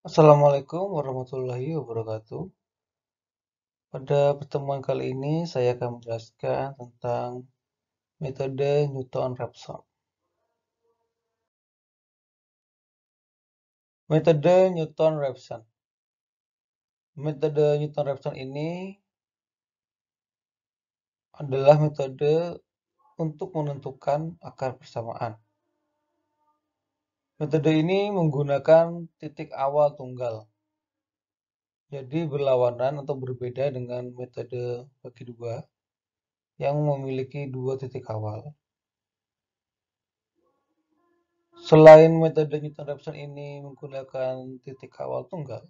Assalamualaikum warahmatullahi wabarakatuh. Pada pertemuan kali ini saya akan menjelaskan tentang metode Newton-Raphson. Metode Newton-Raphson. Metode Newton-Raphson ini adalah metode untuk menentukan akar persamaan. Metode ini menggunakan titik awal tunggal. Jadi berlawanan atau berbeda dengan metode bagi dua yang memiliki dua titik awal. Selain metode Newton-Raphson ini menggunakan titik awal tunggal,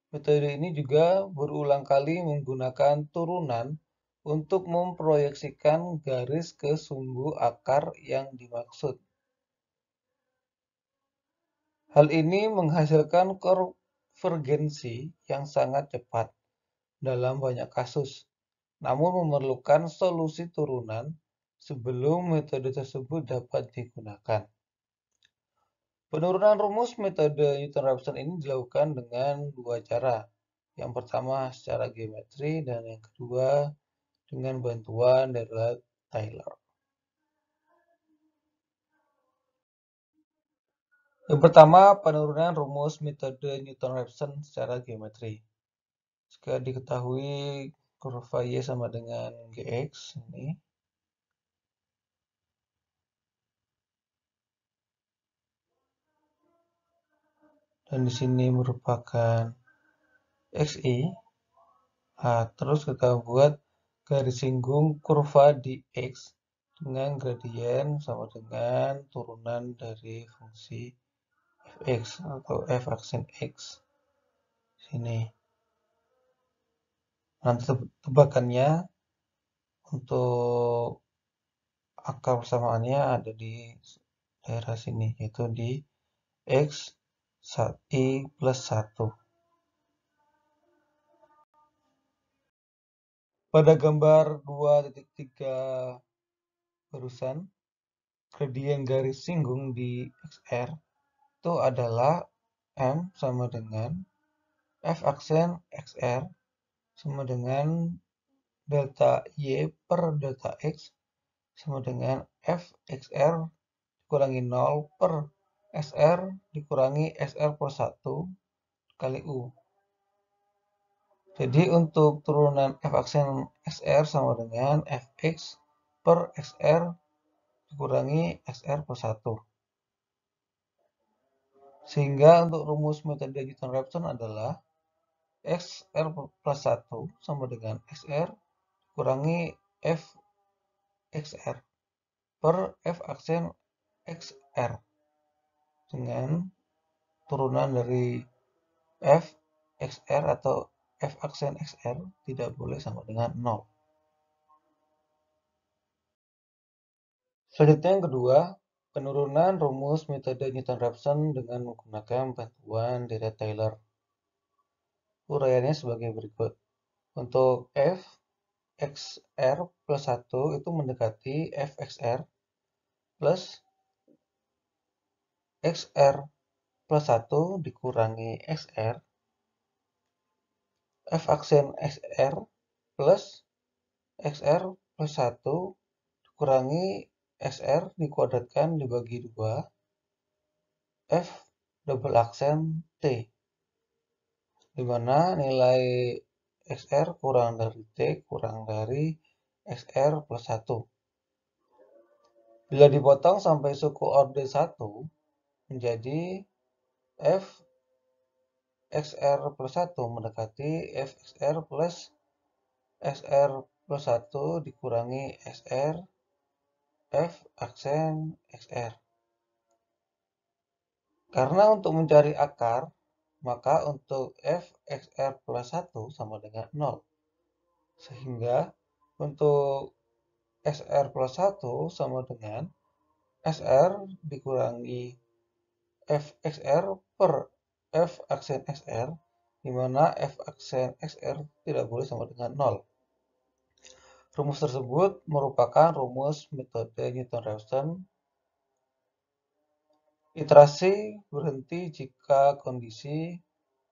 metode ini juga berulang kali menggunakan turunan untuk memproyeksikan garis ke sumbu akar yang dimaksud. Hal ini menghasilkan konvergensi yang sangat cepat dalam banyak kasus, namun memerlukan solusi turunan sebelum metode tersebut dapat digunakan. Penurunan rumus metode Newton-Raphson ini dilakukan dengan dua cara. Yang pertama secara geometri dan yang kedua dengan bantuan dari Taylor. Yang pertama, penurunan rumus metode Newton-Raphson secara geometri. Jika diketahui kurva Y sama dengan Gx ini, dan di sini merupakan XY. Nah, terus kita buat garis singgung kurva di X dengan gradien sama dengan turunan dari fungsi fx atau f aksen x. Sini. Nanti tebakannya untuk akar persamaannya ada di daerah sini, yaitu di x I plus 1. Pada gambar 2.3 barusan, gradien garis singgung di XR itu adalah M sama dengan F aksen XR sama dengan delta Y per delta X sama dengan F XR dikurangi 0 per SR dikurangi SR plus 1 kali U. Jadi untuk turunan F aksen SR sama dengan Fx per XR dikurangi SR plus 1. Sehingga untuk rumus metode Newton-Raphson adalah XR plus 1 sama dengan XR dikurangi F XR per F aksen XR dengan turunan dari F XR atau F aksen XR tidak boleh sama dengan 0. Selanjutnya yang kedua, penurunan rumus metode Newton-Raphson dengan menggunakan bantuan dari Taylor. Uraiannya sebagai berikut. Untuk F XR plus 1 itu mendekati F XR plus XR plus 1 dikurangi XR F aksen XR plus XR plus 1 dikurangi XR dikuadratkan dibagi 2 F double aksen T, di mana nilai XR kurang dari T kurang dari XR plus 1. Bila dipotong sampai suku orde 1 menjadi F XR plus 1 mendekati F XR plus XR plus 1 dikurangi XR F aksen XR. Karena untuk mencari akar, maka untuk F XR plus 1 sama dengan 0. Sehingga untuk XR plus 1 sama dengan SR dikurangi F XR per F aksen XR, di mana F aksen XR tidak boleh sama dengan 0. Rumus tersebut merupakan rumus metode Newton-Raphson Iterasi berhenti jika kondisi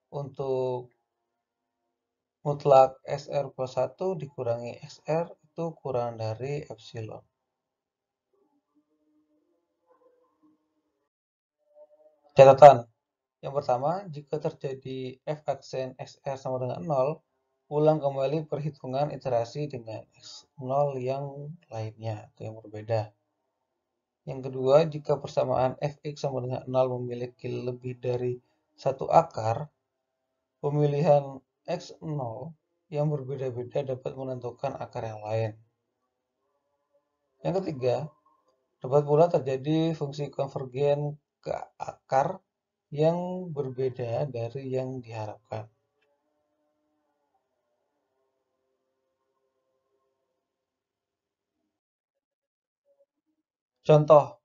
untuk mutlak SR plus 1 dikurangi SR itu kurang dari epsilon. Catatan. Yang pertama, jika terjadi F aksen SR sama dengan 0, ulang kembali perhitungan iterasi dengan X0 yang lainnya atau yang berbeda. Yang kedua, jika persamaan Fx sama dengan 0 memiliki lebih dari satu akar, pemilihan X0 yang berbeda-beda dapat menentukan akar yang lain. Yang ketiga, dapat pula terjadi fungsi konvergen ke akar yang berbeda dari yang diharapkan. Contoh,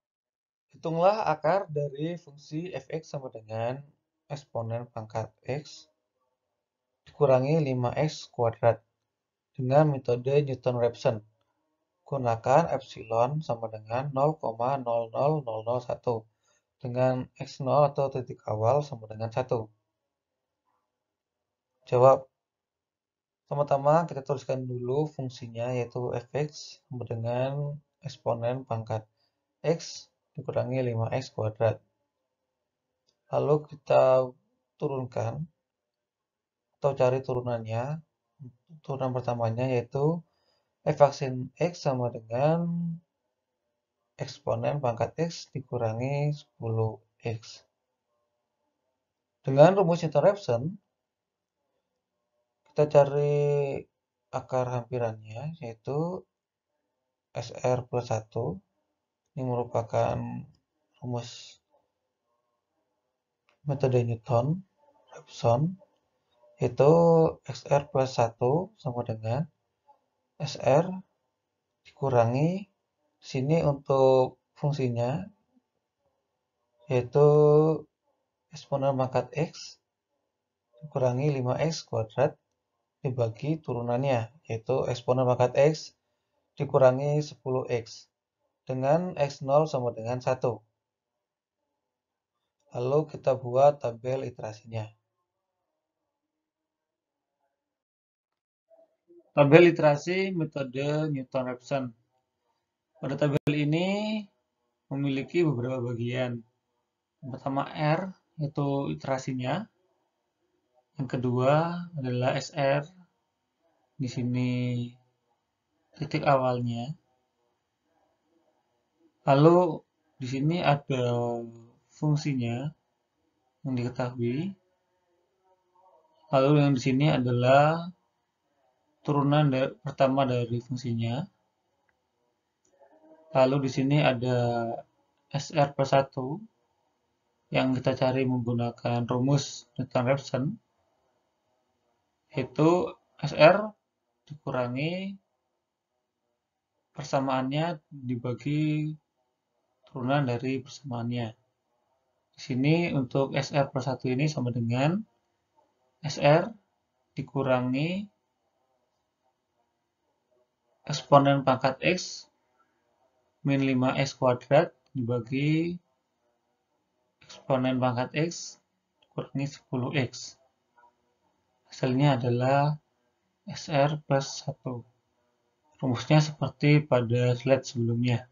hitunglah akar dari fungsi fx sama dengan eksponen pangkat x dikurangi 5x kuadrat dengan metode Newton-Raphson. Gunakan epsilon sama dengan 0,00001 dengan x0 atau titik awal sama dengan 1. Jawab. Pertama-tama kita tuliskan dulu fungsinya yaitu fx sama dengan eksponen pangkat x dikurangi 5x kuadrat. Lalu kita turunkan atau cari turunannya. Turunan pertamanya yaitu f aksin x sama dengan eksponen pangkat x dikurangi 10x. Dengan rumus Newton-Raphson, kita cari akar hampirannya yaitu SR plus 1. Ini merupakan rumus metode Newton-Raphson, yaitu XR plus 1 sama dengan SR dikurangi sini untuk fungsinya yaitu eksponen pangkat x dikurangi 5x kuadrat dibagi turunannya yaitu eksponen pangkat x dikurangi 10x dengan x0 sama dengan 1. Lalu kita buat tabel iterasinya. Tabel iterasi metode Newton-Raphson. Pada tabel ini memiliki beberapa bagian. Yang pertama R, yaitu iterasinya. Yang kedua adalah SR. Di sini titik awalnya. Lalu di sini ada fungsinya yang diketahui. Lalu yang di sini adalah turunan pertama dari fungsinya. Lalu di sini ada SR plus 1 yang kita cari menggunakan rumus Newton-Raphson, yaitu SR dikurangi persamaannya dibagi turunan dari persamaannya. Di sini untuk SR plus 1 ini sama dengan SR dikurangi eksponen pangkat X min 5x kuadrat dibagi eksponen pangkat X dikurangi 10x. Hasilnya adalah SR plus 1. Rumusnya seperti pada slide sebelumnya.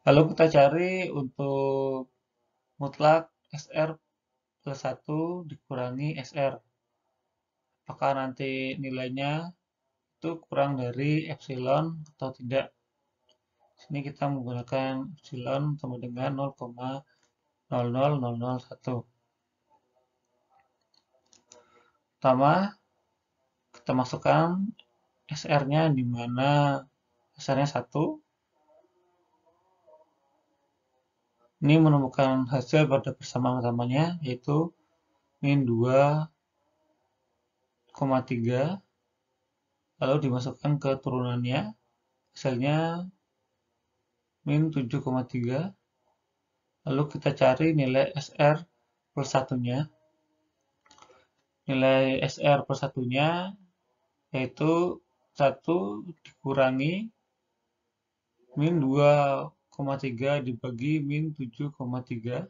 Lalu kita cari untuk mutlak SR plus 1 dikurangi SR. Apakah nanti nilainya itu kurang dari epsilon atau tidak? Sini kita menggunakan epsilon sama dengan 0,00001. Pertama, kita masukkan SR-nya di mana SR-nya 1. Ini menemukan hasil pada persamaan pertamanya yaitu min 2,3. Lalu dimasukkan ke turunannya, hasilnya min 7,3. Lalu kita cari nilai SR plus 1-nya. Nilai SR plus 1-nya yaitu 1 dikurangi min 2,3 0,3 dibagi min 7,3,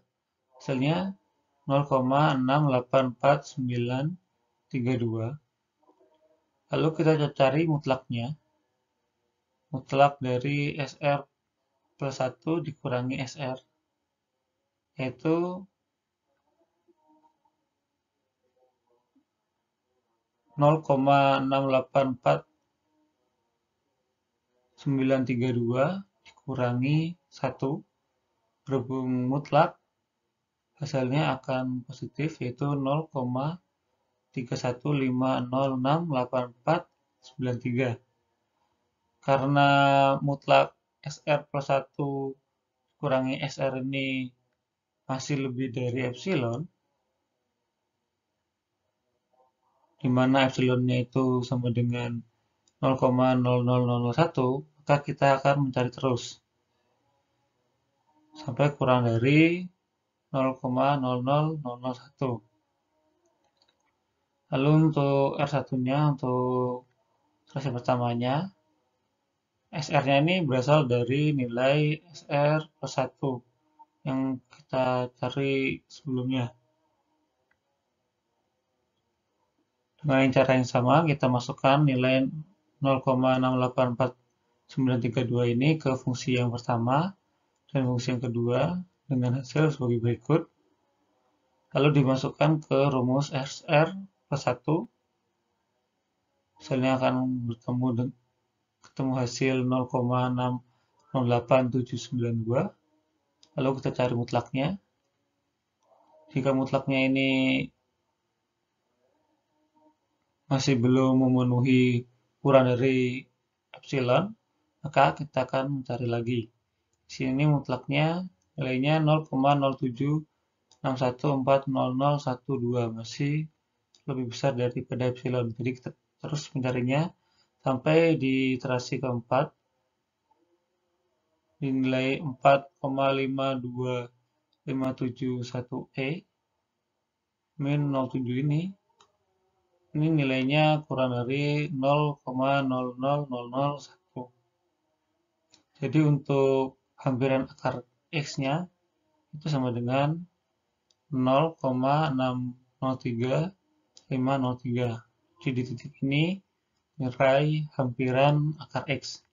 hasilnya 0,684932. Lalu kita cari mutlaknya. Mutlak dari SR plus 1 dikurangi SR, yaitu 0,684932 dikurangi 1, berhubung mutlak, hasilnya akan positif, yaitu 0,315068493. Karena mutlak SR plus 1 kurangi SR ini masih lebih dari epsilon, di mana epsilonnya itu sama dengan 0,0001, maka kita akan mencari terus sampai kurang dari 0,00001. Lalu untuk R1-nya, untuk ekspresi pertamanya, SR-nya ini berasal dari nilai SR plus 1 yang kita cari sebelumnya. Dengan cara yang sama, kita masukkan nilai 0,684932 ini ke fungsi yang pertama dan fungsi yang kedua dengan hasil sebagai berikut. Lalu dimasukkan ke rumus SR plus 1. Hasilnya akan ketemu hasil 0,608792. Lalu kita cari mutlaknya. Jika mutlaknya ini masih belum memenuhi kurang dari epsilon, maka kita akan mencari lagi. Di sini mutlaknya nilainya 0,0761400012, masih lebih besar daripada epsilon. Jadi kita terus mencarinya sampai di iterasi keempat, di nilai 4,52571E min 07 ini nilainya kurang dari 0,00001. Jadi untuk hampiran akar X-nya itu sama dengan 0,603503. Jadi di titik ini nilai hampiran akar X.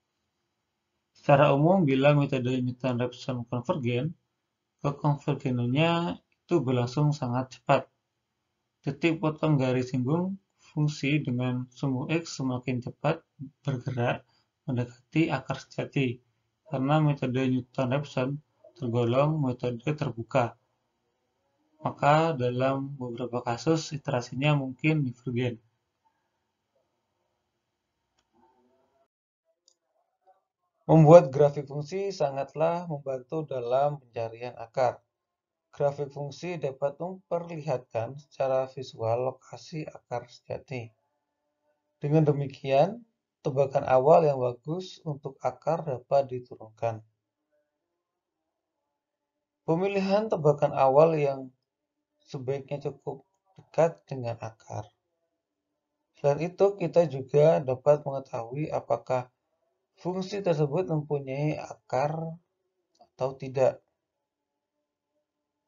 Secara umum, bila metode Newton-Raphson konvergen, kekonvergenannya itu berlangsung sangat cepat. Titik potong garis singgung fungsi dengan sumbu X semakin cepat bergerak mendekati akar sejati, karena metode Newton-Raphson tergolong metode terbuka. Maka dalam beberapa kasus iterasinya mungkin divergen. Membuat grafik fungsi sangatlah membantu dalam pencarian akar. Grafik fungsi dapat memperlihatkan secara visual lokasi akar sejati. Dengan demikian, tebakan awal yang bagus untuk akar dapat diturunkan. Pemilihan tebakan awal yang sebaiknya cukup dekat dengan akar. Selain itu, kita juga dapat mengetahui apakah fungsi tersebut mempunyai akar atau tidak.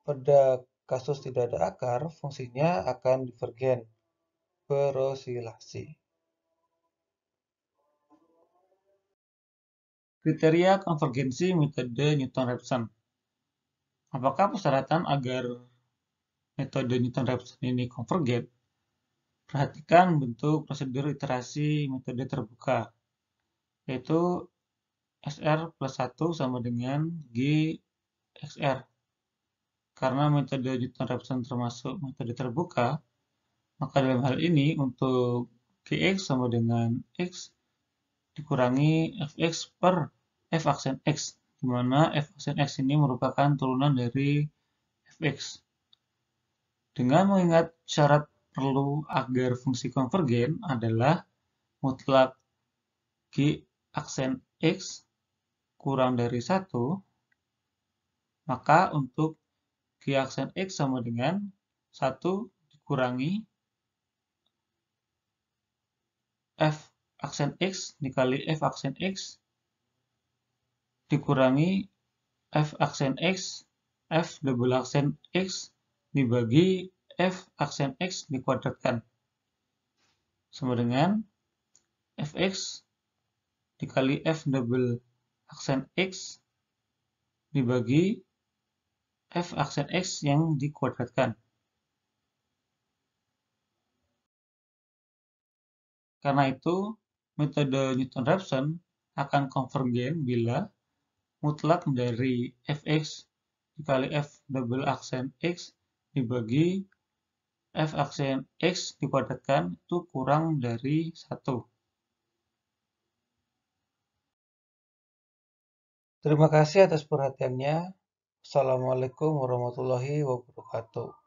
Pada kasus tidak ada akar, fungsinya akan divergen, berosilasi. Kriteria konvergensi metode Newton-Raphson. Apakah persyaratan agar metode Newton-Raphson ini konvergen? Perhatikan bentuk prosedur iterasi metode terbuka, yaitu SR plus 1 sama dengan GXR. Karena metode Newton-Raphson termasuk metode terbuka, maka dalam hal ini untuk Gx sama dengan X dikurangi Fx per F aksen X, di mana F aksen X ini merupakan turunan dari Fx. Dengan mengingat syarat perlu agar fungsi konvergen adalah mutlak G aksen X kurang dari 1, maka untuk G aksen X sama dengan 1 dikurangi F aksen X dikali F aksen X dikurangi F aksen X, F double aksen X dibagi F aksen X dikuadratkan. Sama dengan Fx dikali F double aksen X dibagi F aksen X yang dikuadratkan. Karena itu, metode Newton-Raphson akan konvergen bila mutlak dari Fx dikali F double aksen X dibagi F aksen X dikuadratkan itu kurang dari 1. Terima kasih atas perhatiannya. Assalamualaikum warahmatullahi wabarakatuh.